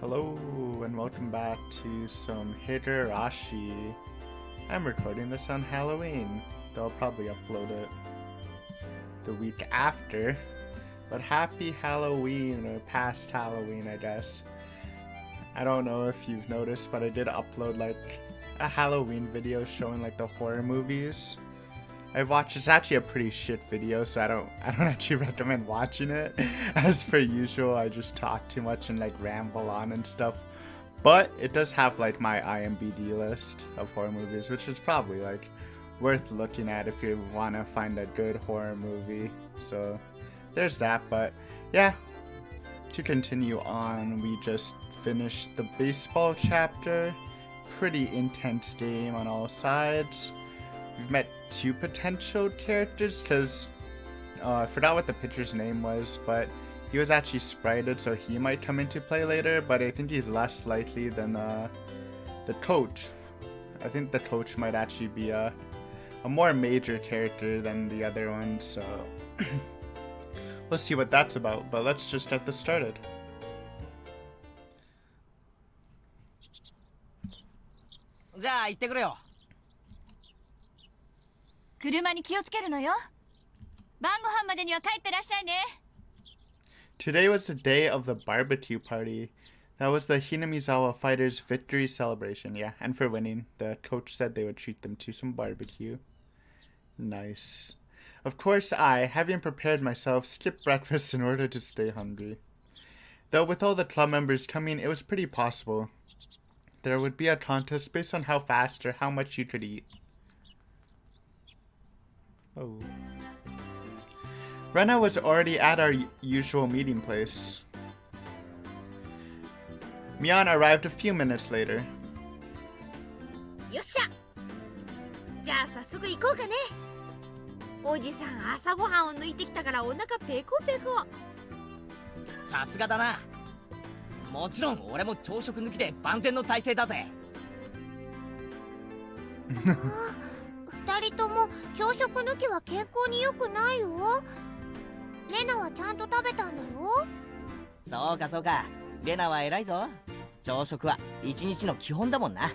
Hello and welcome back to some Higurashi. I'm recording this on Halloween, though I'll probably upload it the week after. But happy Halloween, or past Halloween, I guess. I don't know if you've noticed, but I did upload like a Halloween video showing like the horror movies I've watched. It's actually a pretty shit video, so I don't actually recommend watching it. As per usual, I just talk too much and like ramble on and stuff. But it does have like my IMDb list of horror movies, which is probably like worth looking at if you want to find a good horror movie. So there's that. But yeah, to continue on, we just finished the baseball chapter. Pretty intense game on all sides. We've met two potential characters because I forgot what the pitcher's name was, but he was actually sprited, so he might come into play later, but I think he's less likely than the coach. I think the coach might actually be a more major character than the other one, so we'll see what that's about, but let's just get this started. じゃあ行ってくれよ。車に気をつけるのよ。晩ご飯までには帰ってらっしゃいね。 Today was the day of the barbecue party. That was the Hinamizawa fighters' victory celebration, yeah, and for winning, the coach said they would treat them to some barbecue. Nice. Of course, I, having prepared myself, skipped breakfast in order to stay hungry. Though with all the club members coming, it was pretty possible there would be a contest based on how fast or how much you could eat. Oh. Rena was already at our usual meeting place. Mian arrived a few minutes later. よっしゃ。じゃあ早速行こうかね。おじさん朝ごはんを抜いてきたからお腹ペコペコ。さすがだな。もちろん俺も朝食抜きで万全の体制だぜ。二人とも朝食抜きは健康に良くないよ。レナはちゃんと食べたんだよ。そうかそうか。レナは偉いぞ。朝食は一日の基本だもんな。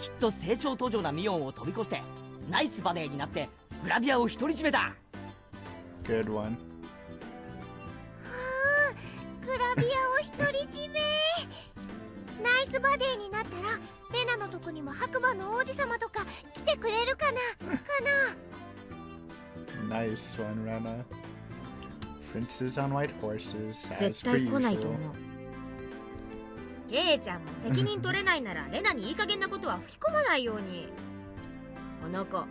きっと成長途上なミオンを飛び越してナイスバデーになってグラビアを独り占めだ。 Good one. グラビアを独り占め。ナイスバデーになったらレナのとこにも白馬の王子様とか来てくれるかなNice one, Rena. Princes on white horses, as 絶 per 対来ないと usual. 思う。ケイちゃんも責任取れないならレナにいい加減なことは吹き込まないように。この子、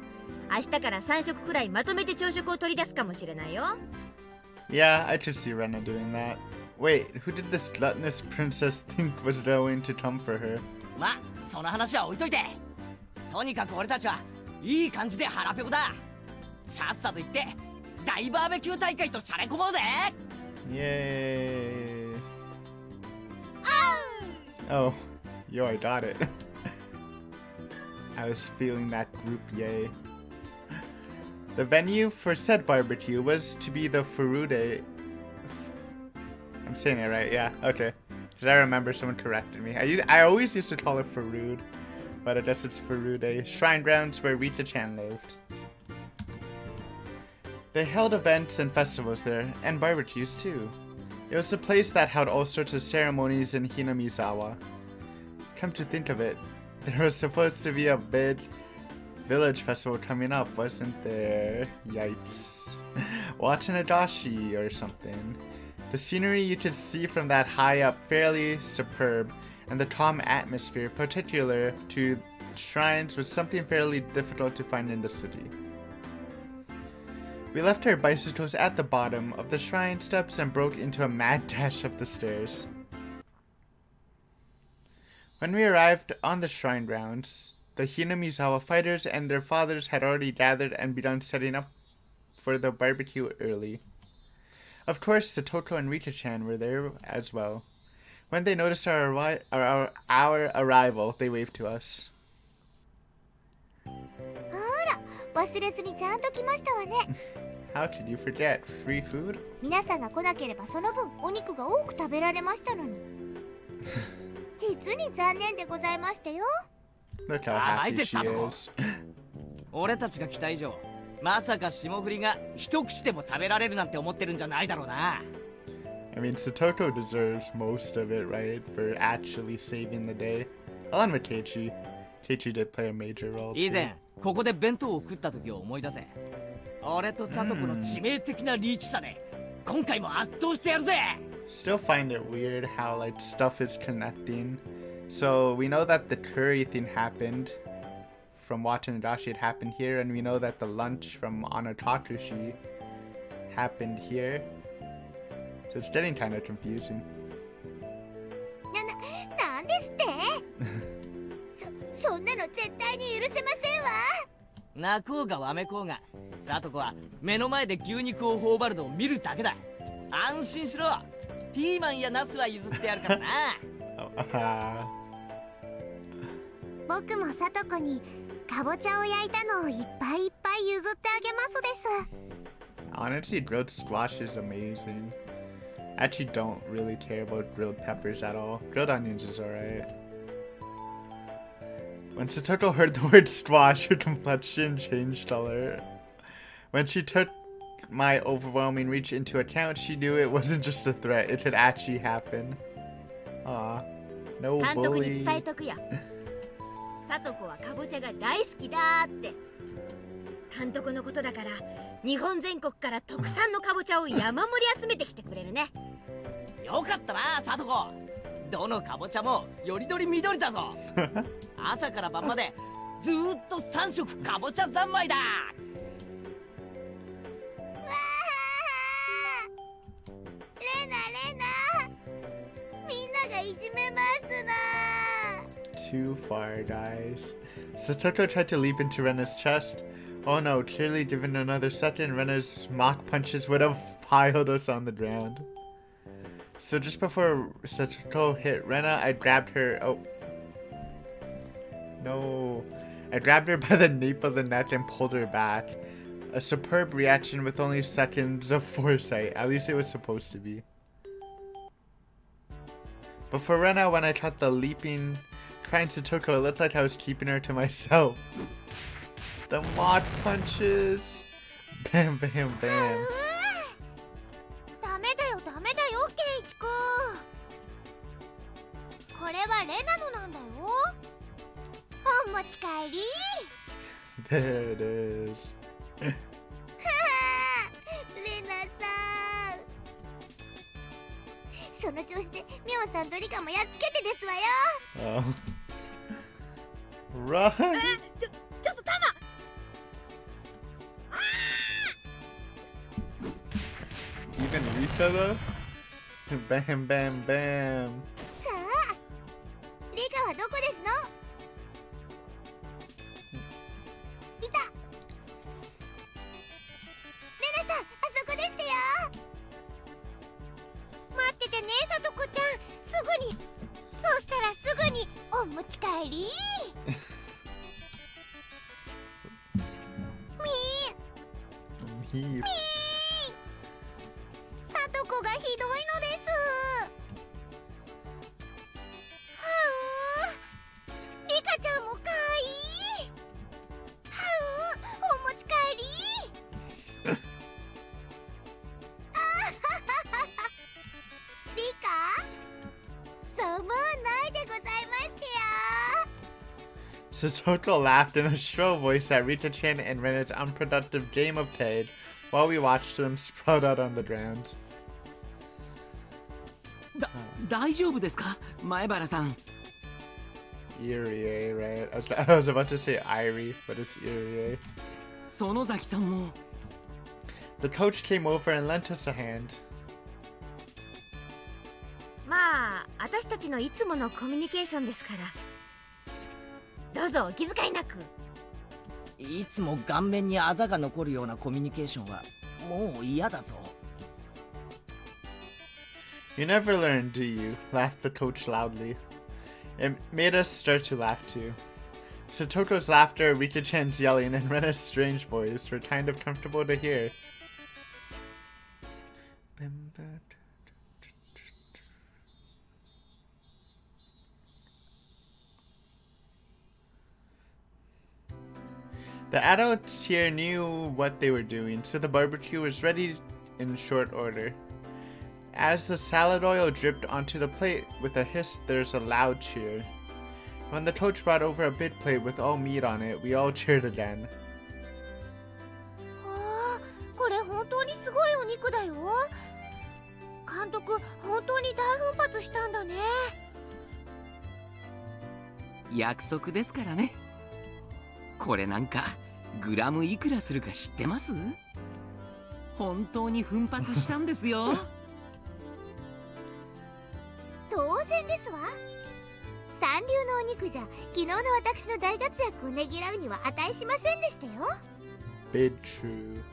明日から3食くらいまとめて朝食を取り出すかもしれないよ。Yeah, I could see Rena doing that. Wait, who did this gluttonous princess think was going to come for her? まあその話は置いといて。とにかく俺たちはいい感じで腹ペコだ。さっさと行って大バーベキュー大会としゃれ込もうぜ。 Yay! Oh, yo, I got it. I was feeling that group yay. The venue for said barbecue was to be the Furude. I'm saying it right, yeah, okay. Because I remember someone corrected me. I always used to call it Furude, but I guess it's Furude. Shrine grounds where Rita-chan lived. They held events and festivals there, and barbecues too. It was a place that held all sorts of ceremonies in Hinamizawa. Come to think of it, there was supposed to be a big village festival coming up, wasn't there? Yikes. Watching a dashi or something. The scenery you could see from that high up fairly superb, and the calm atmosphere particular to shrines was something fairly difficult to find in the city. We left our bicycles at the bottom of the shrine steps and broke into a mad dash up the stairs. When we arrived on the shrine grounds, the Hinamizawa fighters and their fathers had already gathered and begun setting up for the barbecue early. Of course, the Toko and Rita-chan were there as well. When they noticed our arrival, they waved to us. ほら、忘れずにちゃんと来ましたわね。How could you forget? Free food? 皆さんが来なければその分お肉が多く食べられましたのに。実に残念でございましたよ。 Look how happy she is. 俺たちが来た以上、まさか霜降りが一口でも食べられるなんて思ってるんじゃないだろうな。I mean, Satoko deserves most of it, right? For actually saving the day. Along with Keiichi. Keiichi did play a major role. 以 Too. 前ここで弁当を食った時を思い出せ。俺とサトコの致命的なリーチさで今回も圧倒してやるぜ。 Still find it weird how like stuff is connecting. So we know that the curry thing happened from watching Dashi. It happened here, and we know that the lunch from Tatarigoroshi happened here. So it's getting kind of confusing. なんですってそんなの絶対に許せませんわ。泣こうがわめこうが、サトコは目の前で牛肉を頬張るのを見るだけだ。安心しろ。ピーマンやナスは譲ってやるからな。僕もさとこにかぼちゃを焼いたのをいっぱいいっぱい譲ってあげますです。 Honestly, grilled squash is amazing. I actually don't really care about grilled peppers at all. Grilled onions is alright. When Satoko heard the word squash, her complexion changed color. When she took my overwhelming reach into account, she knew it wasn't just a threat, it had actually happened. Aw, no 監督に bully. 伝えとくや。サトコはかぼちゃが大好きだって。監督のことだから日本全国から特産のかぼちゃを山盛り集めてきてくれるね。よかったな、サトコ。どのかぼちゃもよりどり緑だぞ。朝から晩までずーっと3食かぼちゃ三昧だ。わーレナみんながいじめますな。 Too far, guys. Satoko tried to leap into Rena's chest. Oh no, clearly given another second, Rena's mock punches would have piled us on the ground. So just before Satoko hit Rena, I grabbed her. Oh. No. I grabbed her by the nape of the neck and pulled her back. A superb reaction with only seconds of foresight. At least it was supposed to be. But for Rena, when I caught the leaping, crying Satoko, it looked like I was keeping her to myself. The mock punches. Bam, bam, bam. ダメだよケイチ君。これはレナのなんだよ。お持ち帰り。 There it is. レナさん。その調子でミオさんとリカもやっつけてですわよ。Oh. Run! ちょっとタマ。Even Rika though? Bam, bam, bam. さあ、リカはどこですの？いた。レナさん、あそこでしたよ。待っててね、さとこちゃん。すぐに。そうしたらすぐにお持ち帰り。みー。 He さとこがひどいのです。はう、リカちゃんもかわいい。はう、お持ち帰り。あはははは。リカ、そうもないでございましてよ。 Satoko laughed in a shrill voice at Rita-chan and Rena's unproductive game of tag while we watched them sprout out on the ground. 大丈夫ですか、前原さん。 Irie, right? I was about to say Irie, but it's Irie. 園崎さんも。 The coach came over and lent us a hand. まあ私たちのいつものコミュニケーションですから。どうぞお気遣いなく。いつも顔面にあざが残るようなコミュニケーションはもう嫌だぞ。 You never learn, do you? Laughed the coach loudly. It made us start to laugh too. Satoko's laughter, Rika-chan's yelling, and Rena's strange voice were kind of comfortable to hear. The adults here knew what they were doing, so the barbecue was ready in short order. As the salad oil dripped onto the plate with a hiss, there's a loud cheer. When the coach brought over a big plate with all meat on it, we all cheered again. わあ、これ本当にすごいお肉だよ。監督、本当に大奮発したんだね。約束ですからね。これなんかグラムいくらするか知ってます？本当に奮発したんですよ。当然ですわ。三流のお肉じゃ昨日の私の大活躍をねぎらうには値しませんでしたよ。Big true.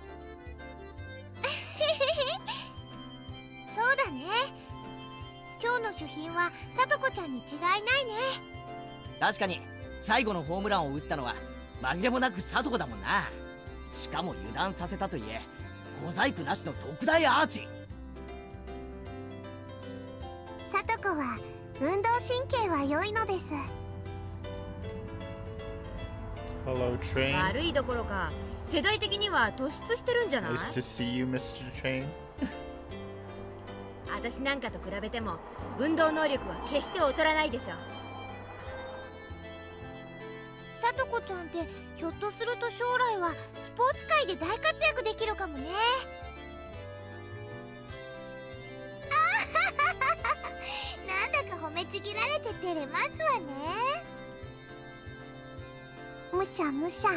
そうだね。今日の主賓はさとこちゃんに違いないね。確かに最後のホームランを打ったのは紛れもなく佐藤だもんな。しかも油断させたといえ小細工なしの特大アーチ。さとこは運動神経は良いのです。 Hello, Train. 悪いどころか世代的には突出してるんじゃない？ Nice to see you, Mr. Train. 私なんかと比べても運動能力は決して劣らないでしょ。さとこちゃんってひょっとすると将来はスポーツ界で大活躍できるかもね。なんだか褒めちぎられて照れますわね。むしゃむしゃ。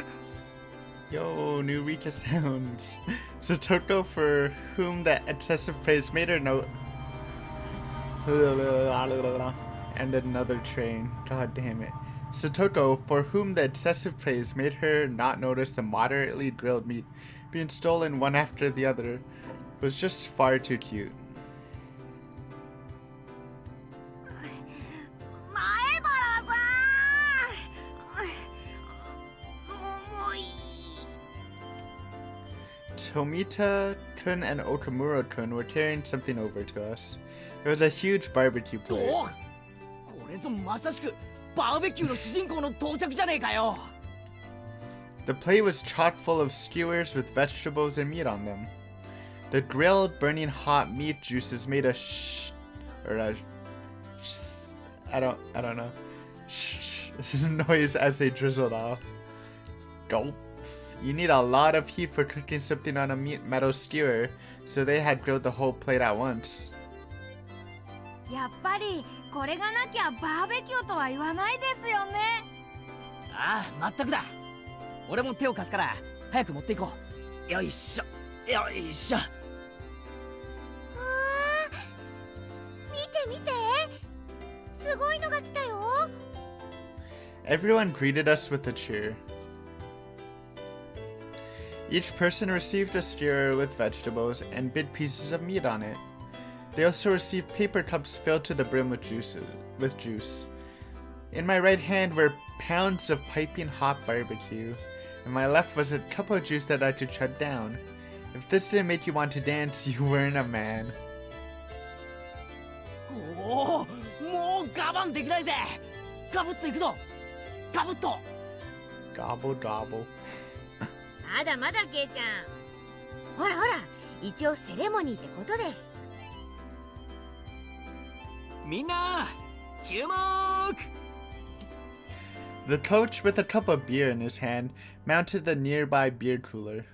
Yo, new Rita sounds. Satoko, for whom that excessive praise made her note. And another train. God damn it. Satoko, for whom the excessive praise made her not notice the moderately grilled meat being stolen one after the other, was just far too cute. Tomita-kun and Okamura-kun were carrying something over to us. It was a huge barbecue お plate. これぞまさしくバーベキューの主人公の到着じゃねえかよ。 The plate was chock full of skewers with vegetables and meat on them. The grilled, burning hot meat juices made a I don't know noise as they drizzled off. Gulp. You need a lot of heat for cooking something on a metal skewer, so they had grilled the whole plate at once. やっぱりこれがなきゃバーベキューとは言わないですよね。ああ、まったくだ。俺も手を貸すから早く持っていこう。よいしょよいしょ。わあ、見て見て、すごいのが来たよ。 Everyone greeted us with a cheer. Each person received a skewer with vegetables and big pieces of meat on it. They also received paper cups filled to the brim with juice. In my right hand were pounds of piping hot barbecue. In my left was a cup of juice that I could chug down. If this didn't make you want to dance, you weren't a man. おお、もう我慢できないぜ。ガブッといくぞ。ガブッと。 Gobble gobble. まだまだケイちゃん。ほらほら、一応セレモニーってことで。みんな注目。 The coach, with a cup of beer in his hand, mounted the nearby beer cooler.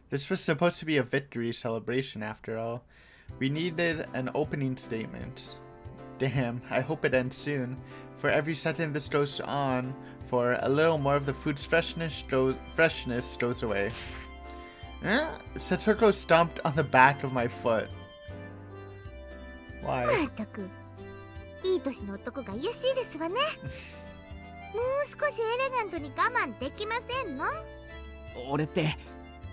This was supposed to be a victory celebration after all. We needed an opening statement. Damn, I hope it ends soon. For every second this goes on, for a little more of the food's freshness goes away. Satoko stomped on the back of my foot. Why? まったく、いい年の男が卑しいですわね。もう少しエレガントに我慢できませんの？俺って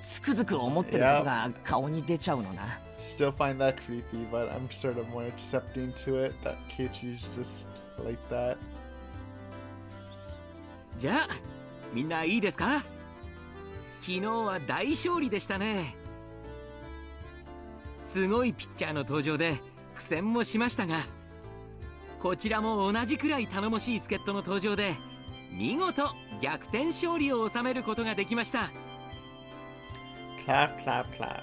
つくづく思ってることが顔に出ちゃうのな。Still find that creepy, but I'm sort of more accepting to it that Keiichi's just like that. じゃあみんないいですか？昨日は大勝利でしたね。すごいピッチャーの登場で苦戦もしましたが、こちらも同じくらい頼もしい助っ人の登場で見事逆転勝利を収めることができました。 Clap, clap, clap.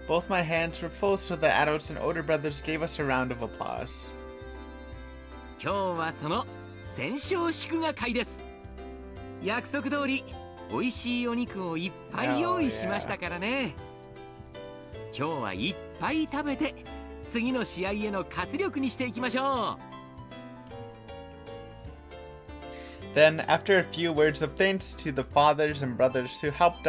Both my hands were full, so the adults and older brothers gave us a round of applause. 今日はその戦勝祝賀会です。約束通り美味しいお肉をいっぱい用意しましたからね。今日はいっぱい食べて次の試合への活力にしていきましょう。 Then, after a few words of thanks to the fathers and brothers who helped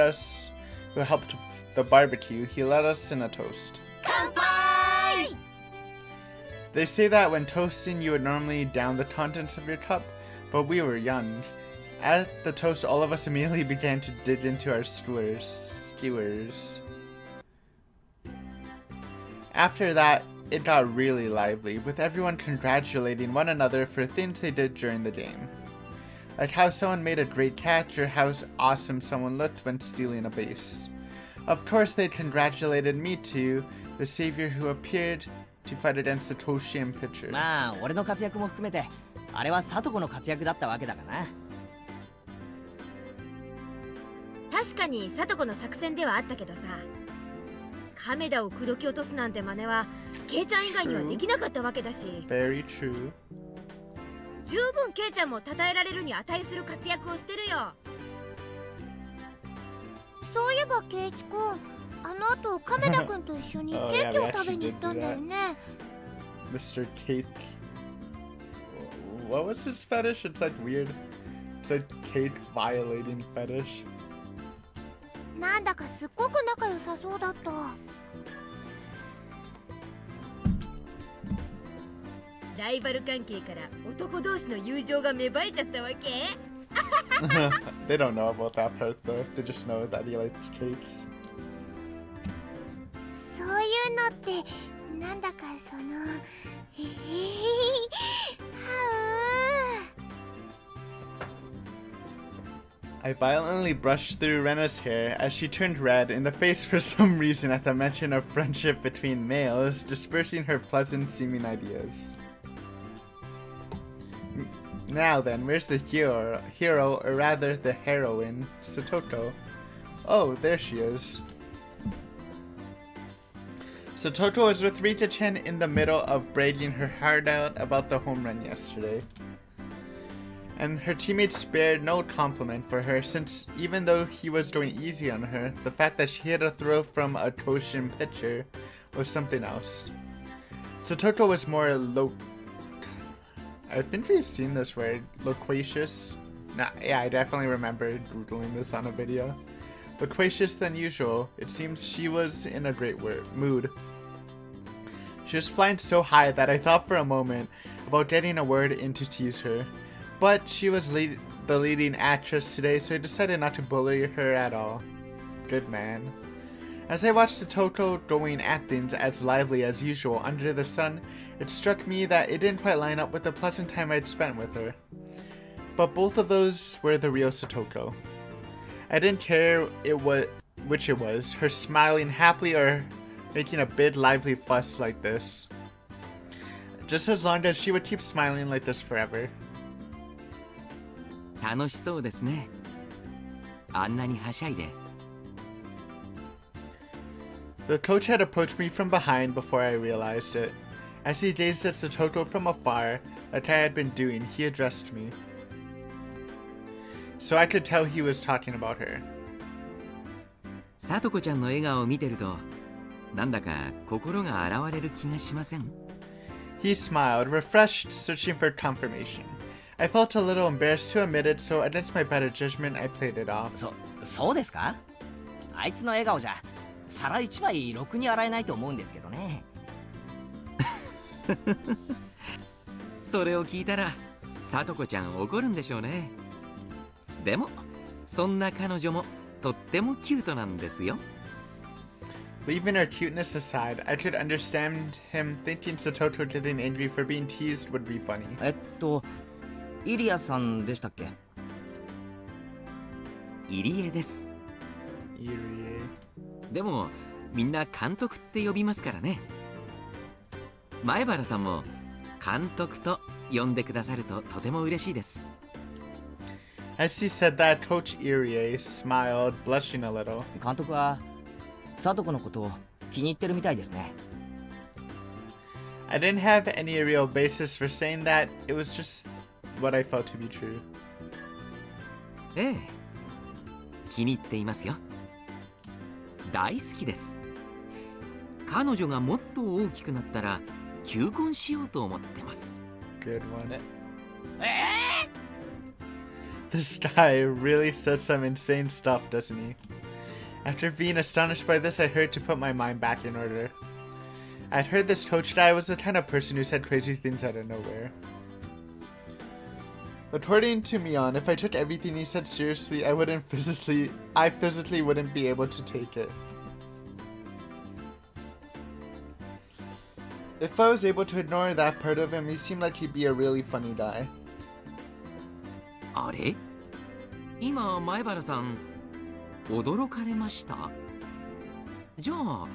the barbecue, he led us in a toast. 乾杯! They say that when toasting, you would normally down the contents of your cup, but we were young. At the toast, all of us immediately began to dig into our skewers. After that, it got really lively, with everyone congratulating one another for things they did during the game. Like how someone made a great catch or how awesome someone looked when stealing a base. Of course, they congratulated me too, the savior who appeared to fight against the Toshian pitcher. まあ俺の活躍も含めてあれは聡子の活躍だったわけだがな。確かに聡子の作戦ではあったけどさ、亀田を口説き落とすなんて真似はケイちゃん以外にはできなかったわけだし、 Very true. 十分ケイちゃんも称えられるに値する活躍をしてるよ。そういえばケイチ君、あの後亀田君と一緒にケーキを食べに行ったんだよね。Mr. Cake. What was his fetish? It's like weird. It's like cake violating fetish. なんだかすっごく仲良さそうだった。ライバル関係から男同士の友情が芽生えちゃったわけ？ They don't know about that part though. They just know that he likes cakes. そういうのってなんだかそのはI violently brushed through Rena's hair as she turned red in the face for some reason at the mention of friendship between males, dispersing her pleasant-seeming ideas. Now then, where's the hero, or rather the heroine, Satoko? Oh, there she is. Satoko was with Rita-chan in the middle of bragging her heart out about the home run yesterday. And her teammates spared no compliment for her, since even though he was going easy on her, the fact that she hit a throw from a Toshin pitcher was something else. Satoko was more I think we've seen this word, loquacious. Nah, yeah, I definitely remember Googling this on a video. Loquacious than usual. It seems she was in a great mood. She was flying so high that I thought for a moment about getting a word in to tease her. But she was the leading actress today, so I decided not to bully her at all. Good man. As I watched Satoko going at things as lively as usual under the sun, it struck me that it didn't quite line up with the pleasant time I'd spent with her. But both of those were the real Satoko. I didn't care which it was, her smiling happily or making a big lively fuss like this. Just as long as she would keep smiling like this forever. 楽しそうですね。あんなにはしゃいで。 The coach had approached me from behind before I realized it. As he gazed at Satoko from afar, like I had been doing, he addressed me. So I could tell he was talking about her. さとこちゃんの笑顔を見てると、なんだか心が洗われる気がしません？ He smiled, refreshed, searching for confirmation. I felt a little embarrassed to admit it, so against my better judgment, I played it off. そうですか？あいつの笑顔じゃ皿一枚ろくに洗えないと思うんですけどね。それを聞いたら、さとこちゃん怒るんでしょうね。でも、そんな彼女もとってもキュートなんですよ。Leaving her cuteness aside, I could understand him thinking Satoko getting angry for being teased would be funny. イリアさんでしたっけ？入江です。イリエ。でもみんな監督って呼びますからね。前原さんも監督と呼んでくださるととても嬉しいです。As he said that, Coach Irie smiled, blushing a little. 監督は聡子のことを気に入ってるみたいですね。 I didn't have any real basis for saying that. It was just what I felt to be true. ええ、気に入っていますよ。大好きです。彼女がもっと大きくなったら求婚しようと思ってます。 Good one. This guy really says some insane stuff, doesn't he? After being astonished by this, I hurried to put my mind back in order. I'd heard this coach guy was the kind of person who said crazy things out of nowhere. According to Mion, if I took everything he said seriously, I physically wouldn't be able to take it. If I was able to ignore that part of him, he seemed like he'd be a really funny guy. あれ、今前原さん驚かれました？じゃあ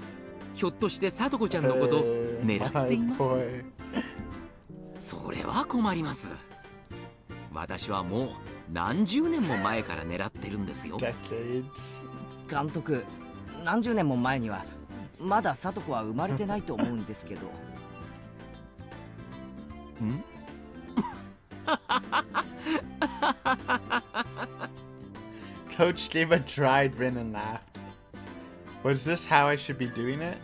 ひょっとして聡子ちゃんのこと狙っています？それは困ります。私はもう何十年も前から狙ってるんですよ。Decades. 監督、何十年も前にはまだ聡子は生まれてないと思うんですけど。んCoach gave a dry grin and laughed. Was this how I should be doing it?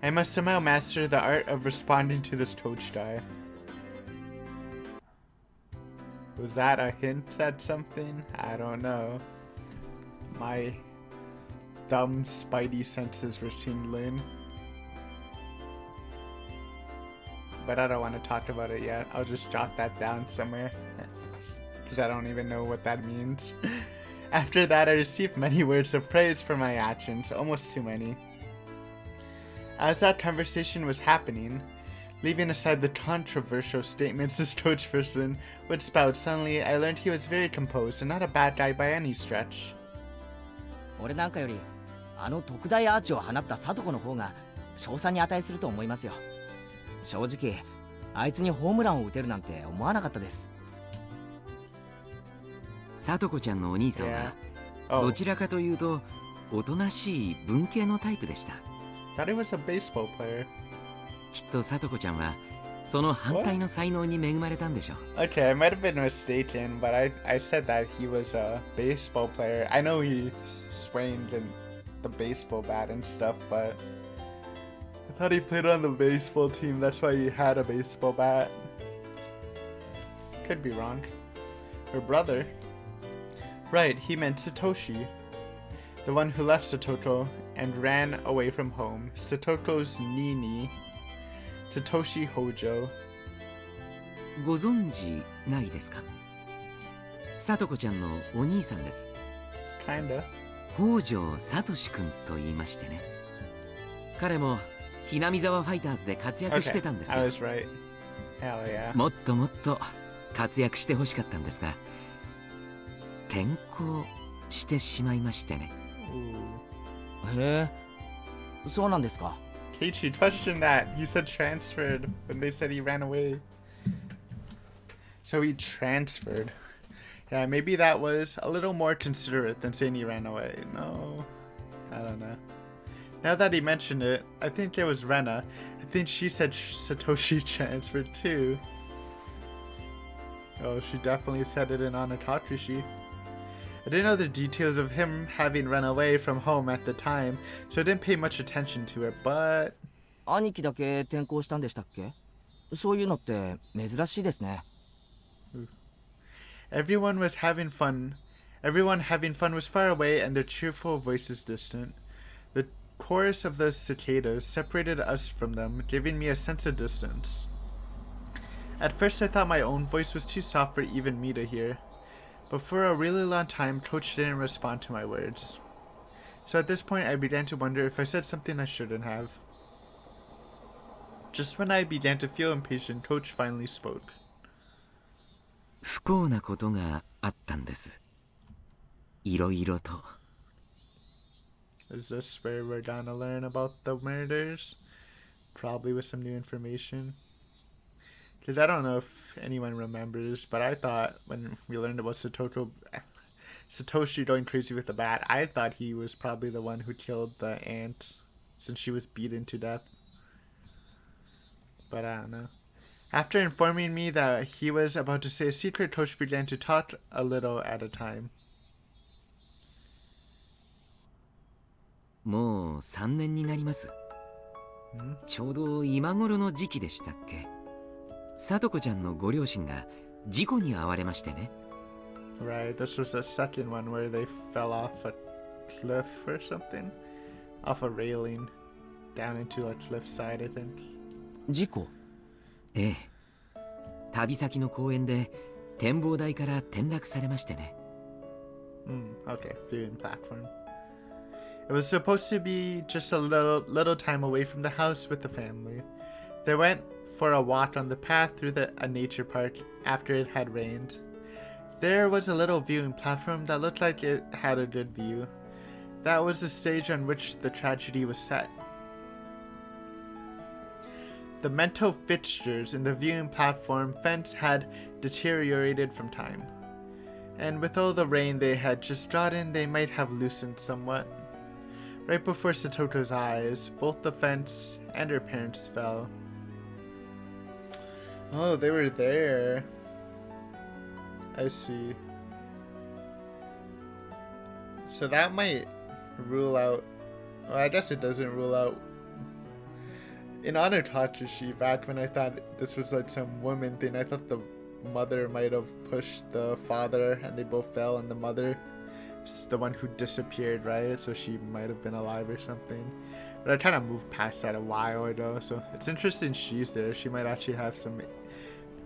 I must somehow master the art of responding to this coach guy. Was that a hint at something? I don't know. My dumb spidey senses were tingling. But I don't want to talk about it yet. I'll just jot that down somewhere. Because I don't even know what that means. After that, I received many words of praise for my actions, almost too many. As that conversation was happening, leaving aside the controversial statements this coach person would spout, suddenly I learned he was very composed and not a bad guy by any stretch. 俺なんかよりあの特大アーチを放った聡子の方が賞賛に値すると思いますよ。正直あいつにホームランを打てるなんて思わなかったです。聡子ちゃんのお兄さんは Oh, どちらかというとおとなしい文系のタイプでした。 thought he was a baseball player. きっと聡子ちゃんはその反対の才能に恵まれたんでしょう。 Okay, I might have been mistaken, but I said that he was a baseball player. I know he swinged in the baseball bat and stuff, but I thought he played on the baseball team. That's why he had a baseball bat. Could be wrong. Her brother. Right, he meant Satoshi. The one who left Satoko and ran away from home. Satoko's Nini. Satoshi Hojo. ご存知ないですか？聡子ちゃんのお兄さんです。 Kinda. 北条聡君と言いましてね。彼もひなみ沢ファイターズで活躍して Okay, たんです I よ。 was right. Hell yeah. もっともっと活躍してほしかったんですが、転校してしまいましてね。 Ooh. へえ、そうなんですか。 Keiichi questioned that. He said transferred when they said he ran away. So he transferred. Yeah, maybe that was a little more considerate than saying he ran away. No, I don't know. Now that he mentioned it, I think it was Rena. I think she said Satoshi transferred too. Oh, she definitely said it in Anakatsushi. I didn't know the details of him having run away from home at the time, so I didn't pay much attention to it, but... 兄貴だけ転校したんでしたっけ？そういうのって珍しいですね。 Everyone was having fun. Everyone having fun was far away and their cheerful voices distant. The chorus of the cicadas separated us from them, giving me a sense of distance. At first I thought my own voice was too soft for even me to hear. But for a really long time, Coach didn't respond to my words. So at this point, I began to wonder if I said something I shouldn't have. Just when I began to feel impatient, Coach finally spoke. 不幸なことがあったんです。いろいろと。 Is this where we're gonna learn about the murders? Probably with some new information. Because I don't know if anyone remembers, but I thought when we learned about Satoshi going crazy with the bat, I thought he was probably the one who killed the aunt since she was beaten to death. But I don't know. After informing me that he was about to say a secret, Toshi began to talk a little at a time. もう3年になります。ちょうど今頃の時期でしたっけ。さとこちゃんのご両親が事故に遭われましてね。Right, this was the second one where they fell off a cliff or something. Off a railing. Down into a cliffside, I think. 事故？ええ。旅先の公園で展望台から転落されましてね。Okay, viewing platform. It was supposed to be just a little time away from the house with the family. They went for a walk on the path through a nature park after it had rained. There was a little viewing platform that looked like it had a good view. That was the stage on which the tragedy was set. The metal fixtures in the viewing platform fence had deteriorated from time. And with all the rain they had just gotten, they might have loosened somewhat. Right before Satoko's eyes, both the fence and her parents fell. Oh, they were there. I see. So that might rule out... Well, I guess it doesn't rule out... In honor to Hachishi, back when I thought this was like some woman thing, I thought the mother might have pushed the father and they both fell, and the mother is the one who disappeared, right? So she might have been alive or something. But I kind of moved past that a while ago, so it's interesting she's there. She might actually have some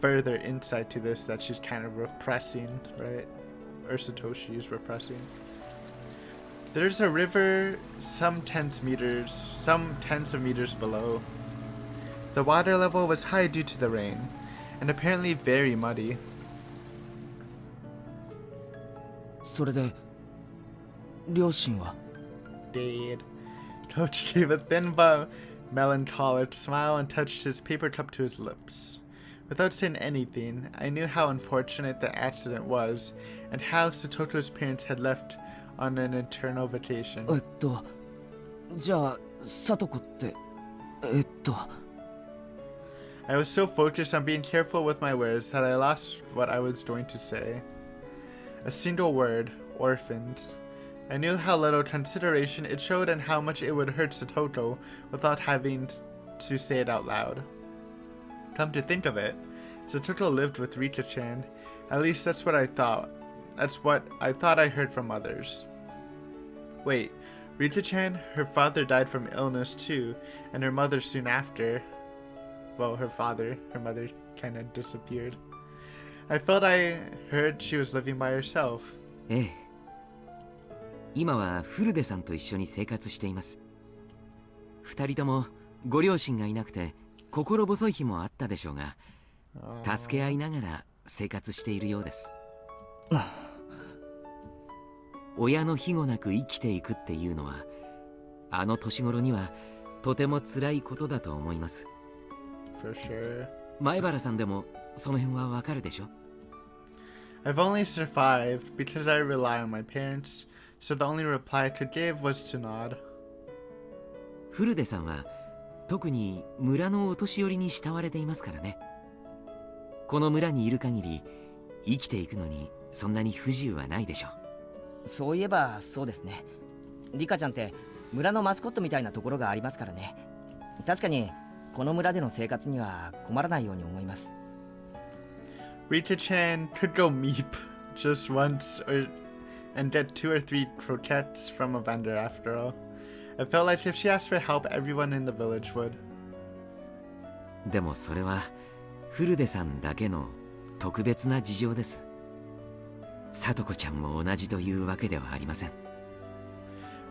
further insight to this that she's kind of repressing, right? Or Satoshi is repressing. There's a river some tens of meters below. The water level was high due to the rain, and apparently very muddy. それで両親は Dead. Tochi gave a thin but melancholic smile and touched his paper cup to his lips. Without saying anything, I knew how unfortunate the accident was, and how Satoko's parents had left on an eternal vacation. じゃあサトコってI was so focused on being careful with my words that I lost what I was going to say. A single word, orphaned. I knew how little consideration it showed and how much it would hurt Satoko without having to say it out loud. Come to think of it, Satoko lived with Rika-chan. At least that's what I thought. That's what I thought I heard from others. Wait, Rika-chan, her father died from illness too, and her mother soon after. Well, her mother kind of disappeared. I felt I heard she was living by herself. ええ。今はフルデさんと一緒に生活しています。二人ともご両親がいなくて心細い日もあったでしょうが、助け合いながら生活しているようです。親の庇護なく生きていくっていうのは、あの年頃にはとても辛いことだと思います。For sure. 前原さんでもその辺はわかるでしょ？ I've only survived because I rely on my parents, so the only reply I could give was to nod. フルデさんは特に村のお年寄りに慕われていますからね。この村にいる限り生きていくのにそんなに不自由はないでしょう。そういえばそうですね。リカちゃんって村のマスコットみたいなところがありますからね。確かにこの村での生活には困らないように思います。Rita-chan could go meep just once and get 2 or 3 croquettes from a vendor after all. I felt like if she asked for help, everyone in the village would. でもそれはフルデさんだけの特別な事情です。サトコちゃんも同じというわけではありません。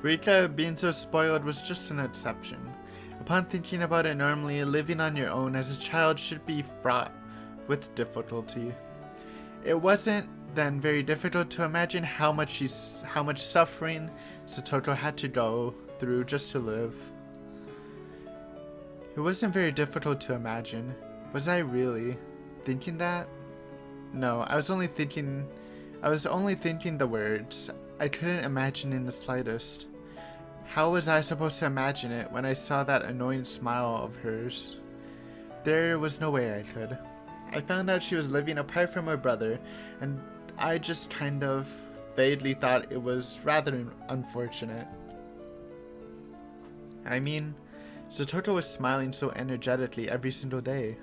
Rika being so spoiled was just an exception. Upon thinking about it normally, living on your own as a child should be fraught with difficulty. It wasn't then very difficult to imagine how much suffering Satoko had to go through just to live. It wasn't very difficult to imagine. Was I really? thinking that? No, I was only thinking the words. I couldn't imagine in the slightest. How was I supposed to imagine it when I saw that annoying smile of hers? There was no way I could. I found out she was living apart from her brother, and I just kind of vaguely thought it was rather unfortunate. I mean, Satoto was smiling so energetically every single day.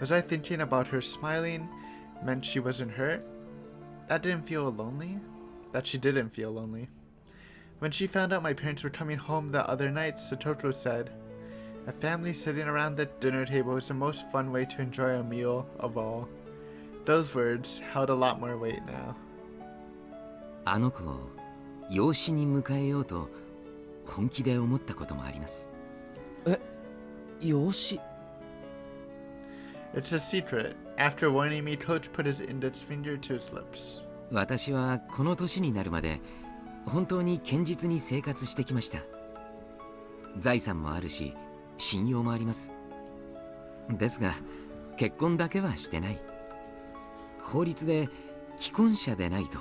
Was I thinking about her smiling meant she wasn't hurt? That she didn't feel lonely. When she found out my parents were coming home the other night, Satoto said, "A family sitting around the dinner table is the most fun way to enjoy a meal of all." Those words held a lot more weight now. あの子を養子に迎えようと本気で思ったこともあります。養子 It's a secret. After warning me, Coach put his index finger to his lips. 私はこの年になるまで本当に堅実に生活してきました。財産もあるし信用もあります。ですが結婚だけはしてない。法律で既婚者でないと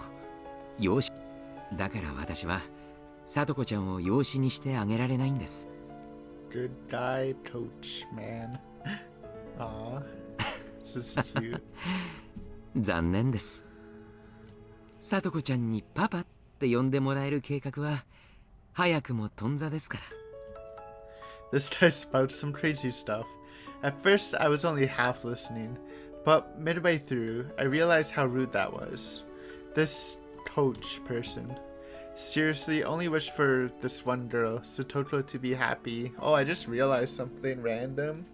養子だから私は聡子ちゃんを養子にしてあげられないんです。 Good guy, Coach, man. Aw, this is cute. 残念です。聡子ちゃんにパパって呼んでもらえる計画は早くも頓挫ですから。This guy spouts some crazy stuff. At first, I was only half listening, but midway through, I realized how rude that was. This Coach person seriously only wished for this one girl, Satoto, to be happy. Oh, I just realized something random.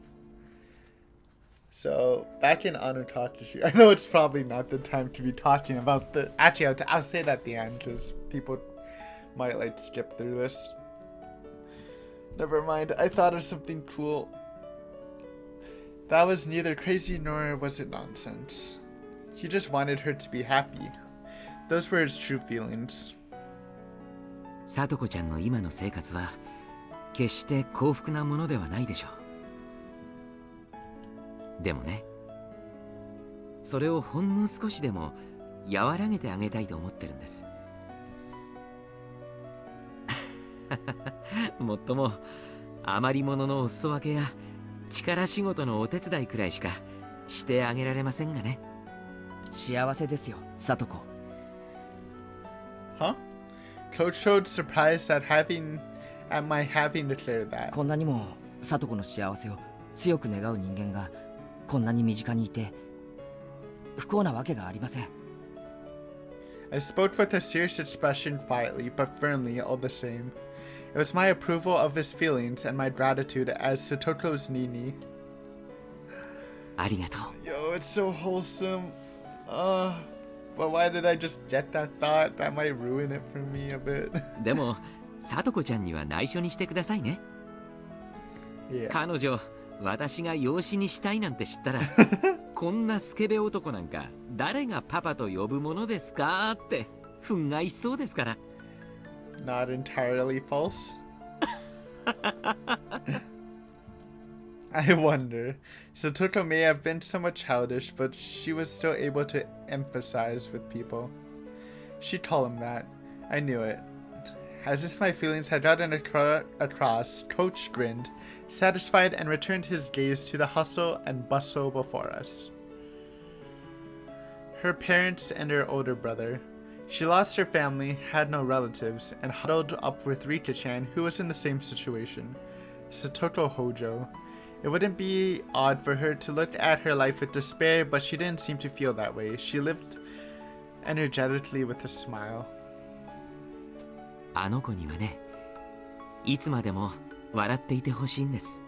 So, back in Anutakashi, I know it's probably not the time to be talking about the... Actually, I'll say it at the end, because people might, like, skip through this. Never mind, I thought of something cool. That was neither crazy nor was it nonsense. He just wanted her to be happy. Those were his true feelings. 聡子ちゃんの今の生活は決して幸福なものではないでしょう。でもね、それをほんの少しでも和らげてあげたいと思ってるんです。もっとも余り物のお裾分けや力仕事のお手伝いくらいしかしてあげられませんがね。幸せですよ、聡子。Huh? Coach showed surprise at my having declared that. こんなにも聡子の幸せを強く願う人間がこんなに身近にいて不幸なわけがありません。I spoke with a serious expression quietly but firmly all the same. It was my approval of his feelings and my gratitude as Satoto's Nini. ありがとう。 Yo, it's so wholesome. But why did I just get that thought? That might ruin it for me a bit. でも聡子ちゃんには内緒にしてくださいね。Yeah. 彼女、私が養子にしたいなんて知ったらこんなスケベ男なんか誰がパパと呼ぶものですかって憤慨しそうですから。 Not entirely false. I wonder. Satoto may have been somewhat childish, but she was still able to emphasize with people. She'd call him that. I knew it. As if my feelings had gotten across, Coach grinned, satisfied, and returned his gaze to the hustle and bustle before us. Her parents and her older brother. She lost her family, had no relatives, and huddled up with Rika-chan, who was in the same situation. Satoto Hojo. It wouldn't be odd for her to look at her life with despair, but she didn't seem to feel that way. She lived energetically with a smile. あの子にはね、いつまでも笑っていてほしいんです。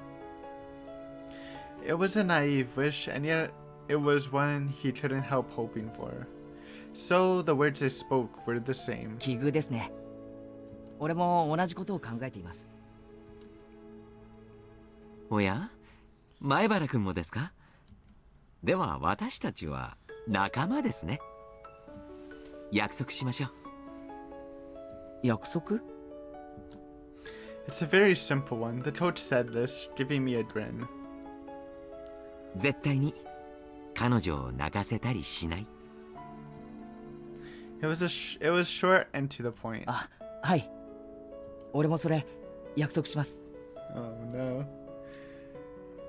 It was a naive wish, and yet it was one he couldn't help hoping for. So the words they spoke were the same. 奇遇ですね。俺も同じことを考えています。おや、前原くんもですか？では私たちは仲間ですね。約束しましょう。約束？ It's a very simple one. The coach said this, giving me a grin. 絶対に彼女を泣かせたりしない？ It was short and to the point. あ、はい。俺もそれ約束します。 Oh no.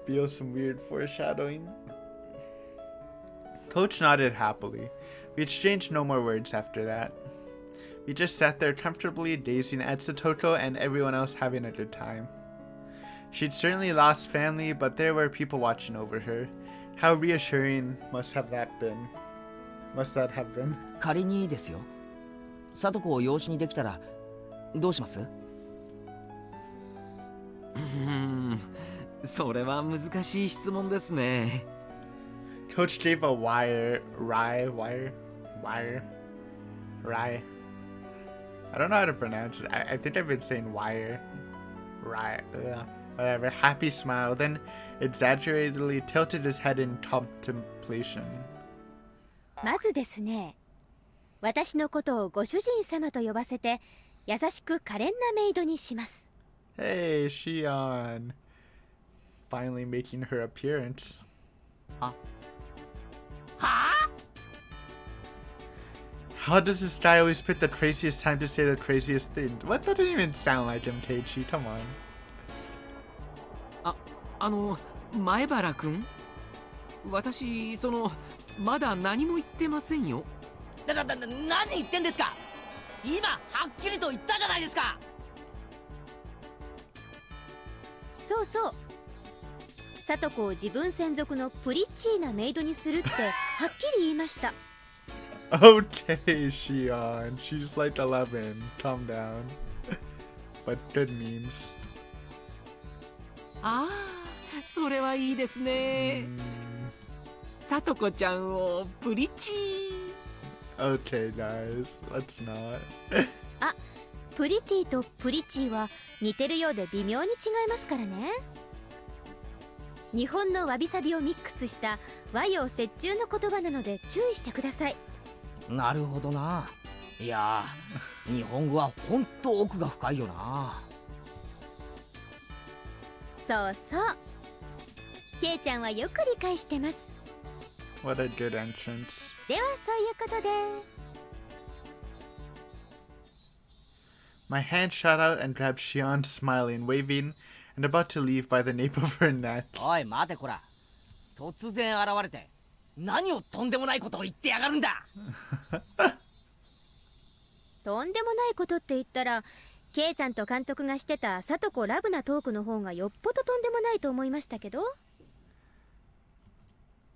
Feel some weird foreshadowing. Coach nodded happily. We exchanged no more words after that. We just sat there comfortably gazing at Satoko and everyone else having a good time. She'd certainly lost family, but there were people watching over her. How reassuring must that have been? 仮にですよ。聡子を養子にできたらどうします？それは難しい質問ですね。Coach gave a wry. I don't know how to pronounce it. I think I've been saying wire. Whatever. Happy smile, then exaggeratedly tilted his head in contemplation. まずですね、私のことをご主人様と呼ばせて優しく可憐なメイドにします。 Hey, Shion. Finally making her appearance. はあ？ How does this guy always pick the craziest time to say the craziest thing? What? That didn't even sound like him, Keiichi. Come on. 前原くん、私まだ何も言ってませんよ。何言ってんですか？今はっきりと言ったじゃないですか。そうそう。聡子を自分専属のプリッチーなメイドにするってはっきり言いました。Okay, Shion. She's like 11. Calm down. But good memes. ああ、それはいいですね。聡子ちゃんをプリチー。Okay, guys. Let's not. あ、プリティとプリチーは似てるようで微妙に違いますからね。日本のわびさびをミックスした和洋折衷の言葉なので注意してください。なるほどな。いや日本語はほんと奥が深いよな。そうそう。ケイちゃんはよく理解してます。What a good entrance. ではそういうことで。My hand shot out and grabbed Shion, smiling, waving, and about to leave by the nape of her neck. おい待てこら。突然現れて何をとんでもないことを言ってやがるんだ。とんでもないことって言ったら、ケイちゃんと監督がしてた聡子ラブなトークの方がよっぽどとんでもないと思いましたけど。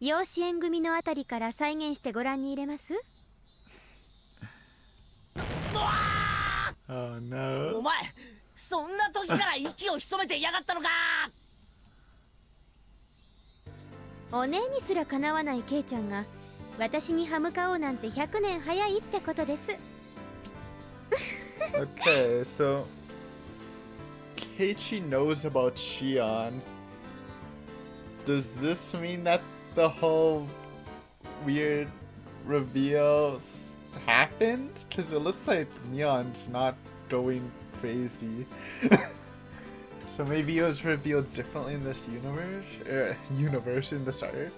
養子縁組のあたりから再現してご覧に入れます？ Oh no. お前そんな時から息を潜めていやがったのか。お姉にすらかなわないケイちゃんが私に歯向かおうなんて100年早いってことです。Okay, so Keiichi knows about Shion. Does this mean that the whole weird reveals happened? Because it looks like Neon's not going crazy. So maybe it was revealed differently in this universe in this arc.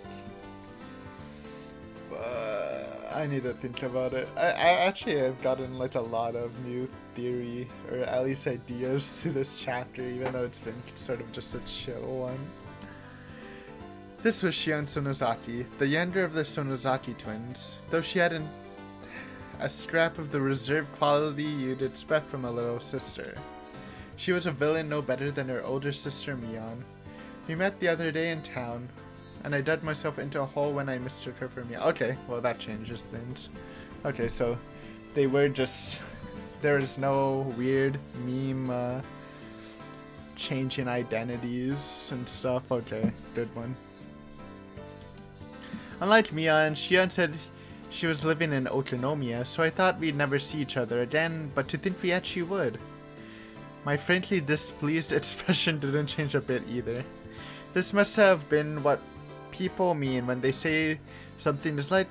I need to think about it. I actually have gotten like a lot of new theory, or at least ideas through this chapter, even though it's been sort of just a chill one. This was Shion Sonozaki, the younger of the Sonozaki twins, though she had a scrap of the reserved quality you'd expect from a little sister. She was a villain no better than her older sister Mion. We met the other day in town, and I dug myself into a hole when I mistook her for Mion. Okay, well that changes things. Okay, so they were just... there is no weird meme changing identities and stuff. Okay, good one. Unlike Mion, Shion said she was living in Okonomiya, so I thought we'd never see each other again, but to think we actually would. My frankly displeased expression didn't change a bit either. This must have been what people mean when they say something is like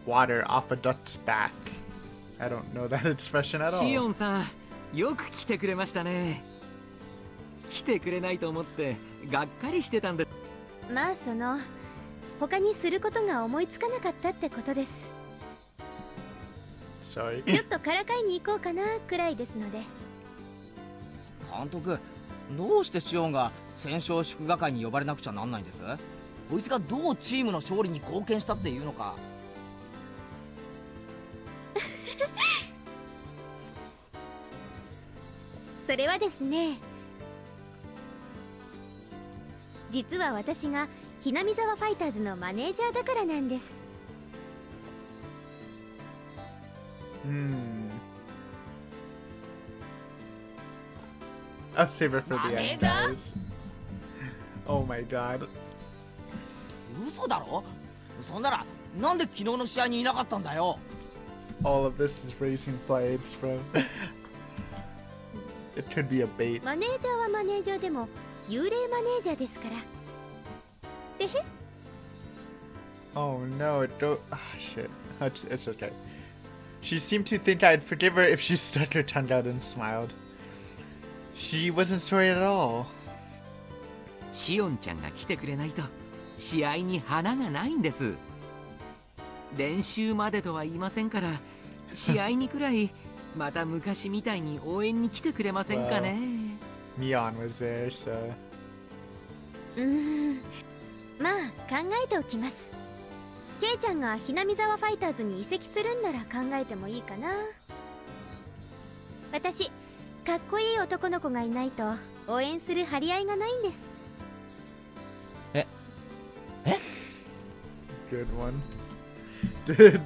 water off a duck's back. I don't know that expression at all. シオンさん、よく来てくれましたね。来てくれないと思ってがっかりしてたんで。まあ他にすることが思いつかなかったってことです。 Sorry. ちょっとからかいに行こうかなくらいですので。監督、どうしてシオンが戦勝祝賀会に呼ばれなくちゃなんないんです？こいつがどうチームの勝利に貢献したっていうのか。それはですね、実は私がひなみ沢ファイターズのマネージャーだからなんです。I'll save it for the end, Manager? guys. Oh my god. 嘘だろ？そんならなんで昨日の試合にいなかったんだよ。 All of this is raising flames, bro. It could be a bait. マネージャーはマネージャーでも幽霊マネージャーですから。でへ Oh no, it don't. Ah, shit. It's okay. She seemed to think I'd forgive her if she stuck her tongue out and smiled. She wasn't sorry at all. シオンちゃんが来てくれないと試合に花がないんです。練習までとは言いませんから、試合にくらいまた昔みたいに応援に来てくれませんかね。Mion was there, so. まあ考えておきます。ケイちゃんがひなみ沢ファイターズに移籍するんなら考えてもいいかな。私かっこいい男の子がいないと応援する張り合いがないんです。Good one. Did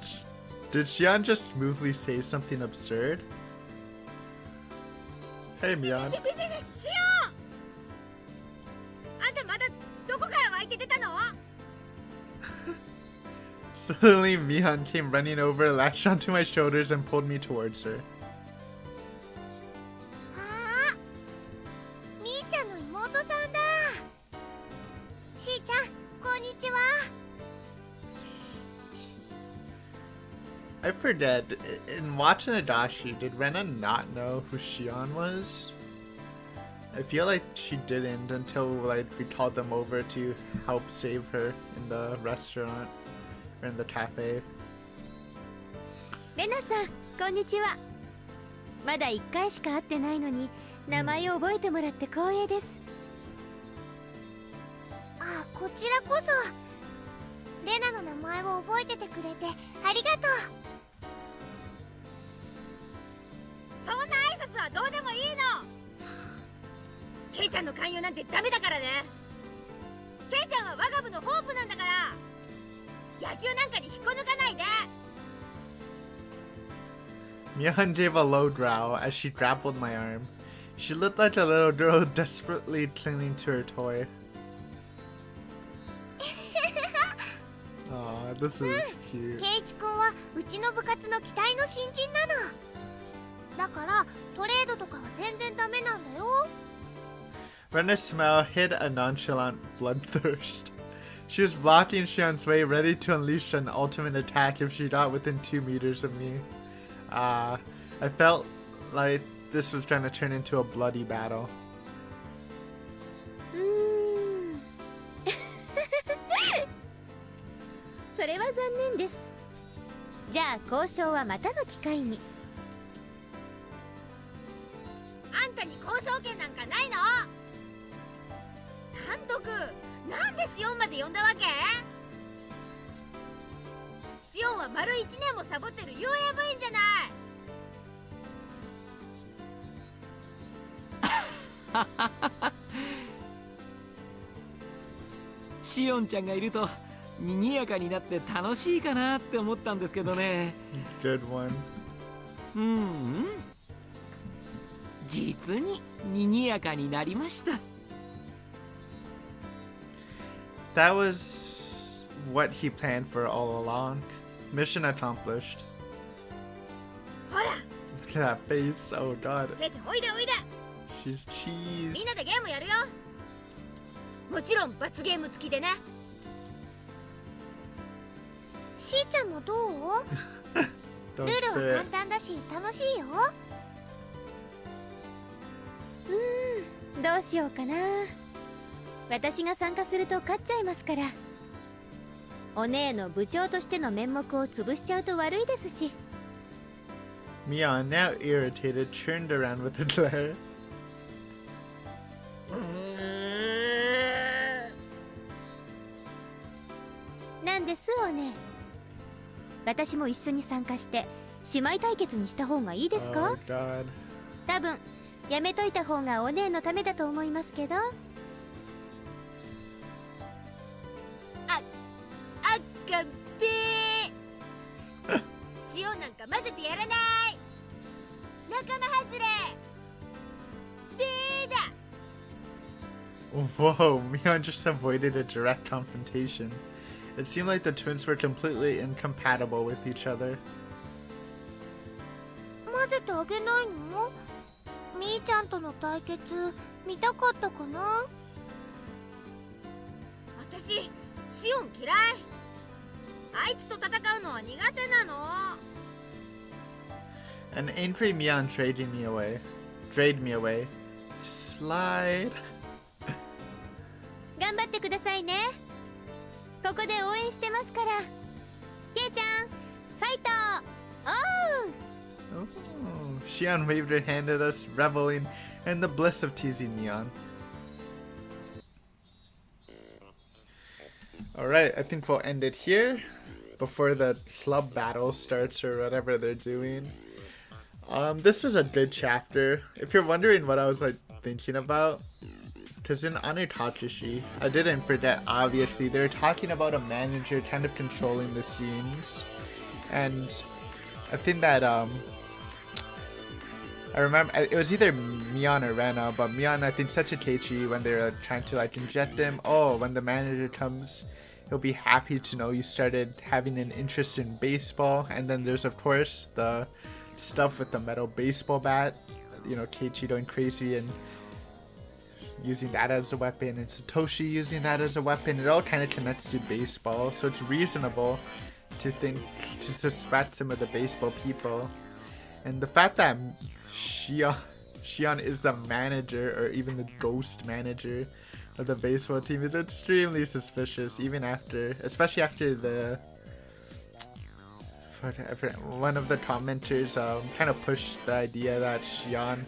Xian just smoothly say something absurd? Hey, Mion. シオン、あんたまだどこから湧いて出たの？ Suddenly, Mion came running over, latched onto my shoulders, and pulled me towards her. ああ、みーちゃんの妹さんだ。しーちゃん、こんにちは。I forget, in watching Adachi, did Rena not know who Xion was? I feel like she didn't until like we called them over to help save her in the restaurant or in the cafe. レナさん、こんにちは。まだ1回しか会ってないのに名前を覚えてもらって光栄です。あ、こちらこそ。レナの名前を覚えててくれてありがとう。そんな挨拶はどうでもいいの。ケイちゃんの勧誘なんてダメだからね。ケイちゃんは我が部のホープなんだから、野球なんかに引っこ抜かないで。 Mion gave a low growl as she grappled my arm. She looked like a little girl desperately clinging to her toy. Aw, this is cute. ケイチ君はうちの部活の期待の新人なの。だからトレードとかは全然ダメなんだよ。Rena's smile hid a nonchalant bloodthirst. She was blocking Xian's way, ready to unleash an ultimate attack if she got within 2 meters of me. I felt like this was gonna turn into a bloody battle. それは残念です。じゃあ交渉はまたの機会に。あんたに交渉権なんかないの。監督、なんでシオンまで呼んだわけ？シオンは丸1年もサボってる幽霊部員じゃない。シオンちゃんがいると賑やかになって楽しいかなって思ったんですけどね。Good one. 実に賑やかになりました。That was what he planned for all along. Mission accomplished. ほら、 Look at that face. Oh god. ケイちゃんおいでおいで。 She's みん cheese. なでゲームやるよ。もちろん罰ゲーム付きでね。しーちゃんもどう？ Don't ルール say は it. 簡単だし楽しいよ。どうしようかな。私が参加すると勝っちゃいますから。お姉の部長としての面目を潰しちゃうと悪いですし。 Mion, now irritated, turned around with a glare. なんですお姉。私も一緒に参加して姉妹対決にした方がいいですか？ Oh God. 多分やめといた方がお姉のためだと思いますけど。あかんべー。塩なんか混ぜてやらない。仲間外れ。べーだ。 Whoa, Mion just avoided a direct confrontation. It seemed like the twins were completely incompatible with each other. 混ぜてあげないの？みーちゃんとの対決見たかったかな？私シオン嫌い。あいつと戦うのは苦手なの。 An angry Mion dragged me away. Slide. 頑張ってくださいね。ここで応援してますから。ケイちゃん、ファイト。おう。 Oh, Xian waved her hand at us, reveling in the bliss of teasing Mion. Alright, I think we'll end it here before the club battle starts or whatever they're doing. This was a good chapter. If you're wondering what I was like thinking about, because in Anitachishi, I didn't forget, obviously, they were talking about a manager kind of controlling the scenes. And I think that, I remember, it was either Mion or Rena, but Mion, I think, said to Keiichi when they were trying to, like, inject him, oh, when the manager comes, he'll be happy to know you started having an interest in baseball. And then there's, of course, the stuff with the metal baseball bat, you know, Keiichi going crazy and using that as a weapon, and Satoshi using that as a weapon. It all kind of connects to baseball, so it's reasonable to suspect some of the baseball people. And the fact that Xian is the manager, or even the ghost manager of the baseball team, is extremely suspicious, even after, especially after one of the commenters kind of pushed the idea that Xian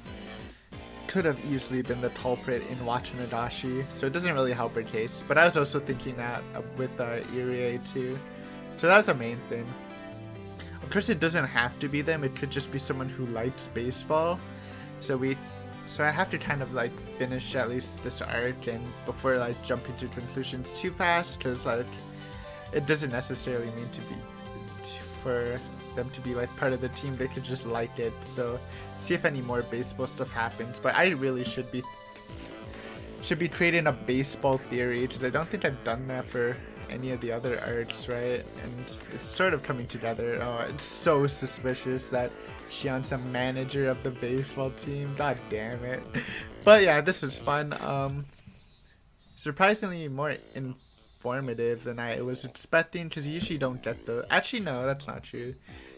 could have easily been the culprit in Watanabashi, so it doesn't really help her case. But I was also thinking that with Irie too, so that's the main thing. Of course, it doesn't have to be them. It could just be someone who likes baseball. So I have to kind of like finish at least this arc and before like jumping to conclusions too fast, because like it doesn't necessarily mean to be for them to be like part of the team. They could just like it. So see if any more baseball stuff happens. But I really should be creating a baseball theory, because I don't think I've done that for any of the other arcs, right? And it's sort of coming together. Oh, it's so suspicious that Xian's a manager of the baseball team. God damn it. But yeah, this was fun. Surprisingly more informative than I was expecting, because you usually don't get the... Actually, no, that's not true.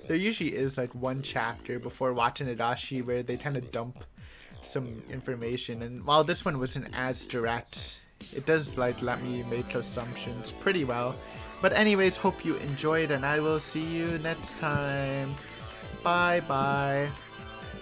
There usually is like one chapter before Watanabashi where they kind of dump some information, and while this one wasn't as direct, it does like let me make assumptions pretty well. But anyways, hope you enjoyed, and I will see you next time. Bye bye.